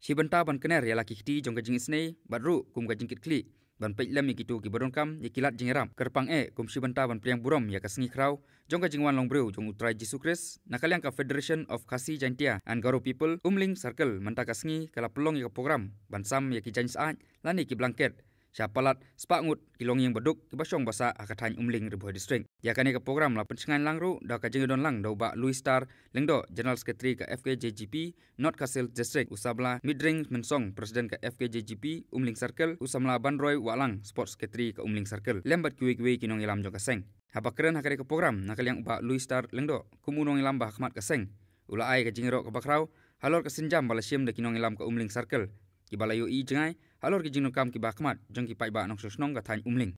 Shibanta ban kener ya laki kiti jong kajing isne badru kum kajing kit kli ban peilam yikitu ki bodon kam yikilat jingeram kerpang kum shibanta ban priang burom ya kasngi kraw jong kajing wan long breu jong utrai Jesus Christ nakaliang ka Federation of Khasi Jaintia and Garo People Umling Circle menta kasngi kala pelong ya program ban sam ya ki jain saat lani ki blanket Syapalat sepangut kilong yang beduk ki basong basa akathan Umling Ribuai District. Ya kani ke program la pencengan langru da ka jengdon lang do ba Louis Star lengdo General Secretary ke FKJGP North Kasil District usabla midring mensong Presiden ke FKJGP Umling Circle usamla Bandroy Walang Sports Secretary ke Umling Circle. Lembat kiwi-kiwi kinong ilam jong kaseng. Haba keren hakari ke program nakaliang ba Louis Star lengdo kumunong ilam ba khmat kaseng. Ula ai ke jingro ke bakraw halor ke sinjam bala syem de kinong ilam ke Umling Circle. Ki balayo i jengai halor ki jingno kam ki bakmat jong ki pai ba nong sosnong ka than Umling.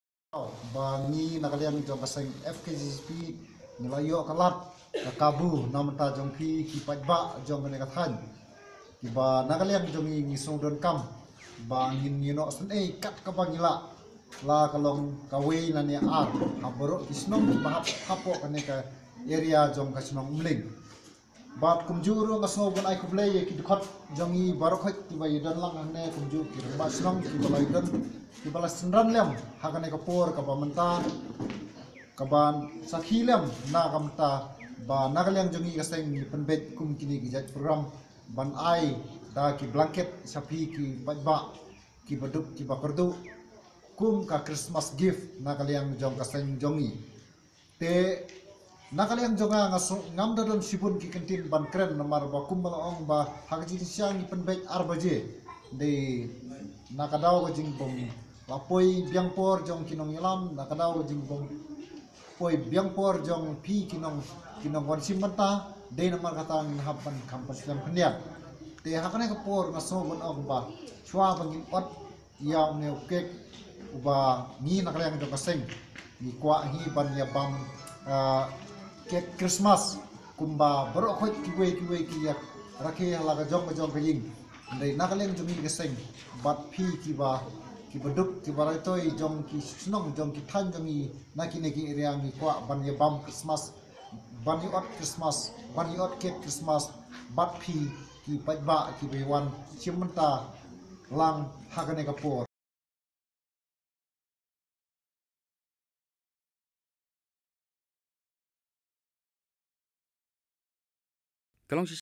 Bangi nakalian jong kaseng FKJGP nilayo kalat kabu namta jong ki pai ba jong ne kathan ki ba nakalian jong ngi song don kam bangin yino sen kat ka bangila la kalong kawe na ni at haboro isnong ki bahap hapo kane ka area jong kasnong Umling. Bat kumjuru ngasno bon ai kublay ki dukhat jongi barokhot ki bai dan lang ne kumju ki ba snong ki balai dan ki bala sendran lem hakane ka por ka pamenta ka ban sakhi lem na kamta ba nagalyang jongi kaseng ni penbet kum kini ki jat program ban ai da ki blanket sapi ki ba ki baduk ki bakardu kum ka Christmas gift nagalyang jong kaseng jongi te nakaliang jonga ngam dadon sipun ki kentin ban kren namar ba kumbalaong ba hagaji siang ni penbet arbaje de nakadaw ko jingbong lapoi biangpor jong kinong ilam nakadaw ko jingbong poi biangpor jong pi kinong wan simanta de namar katang hapan kampas lam kenya te hakane ko por ngaso bon og ba chwa bangin ot yaw ne kek uba ni nakaliang jong kaseng ni kwa hi ban ya bam kek Christmas kumba barokhot kiwe ki yak rakhe laga jong kajing dei nakaleng jumi keseng bat phi ki baduk ki barai toy jong ki snong jong ki than jongi nakine ki area ni kwa ban ye bam Christmas ban yot Christmas ban yot kek Christmas bat phi ki pajba ki bewan chimanta lang hagane kapor Kalong